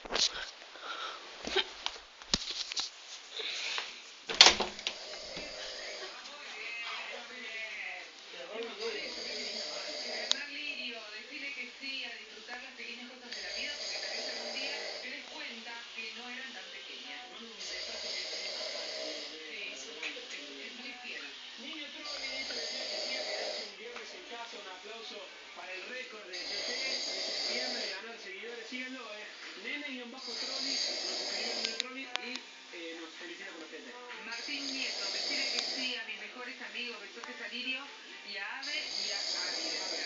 Un aplauso para el récord de TT. Viernes de ganar seguidores. Síganlo, Nene-Trolli. Nos suscribieron en el Trolli y nos felicita por los TT. Martín Nieto, decirle que sí a mis mejores amigos, besotes a Lirio y a Ave y a Javier.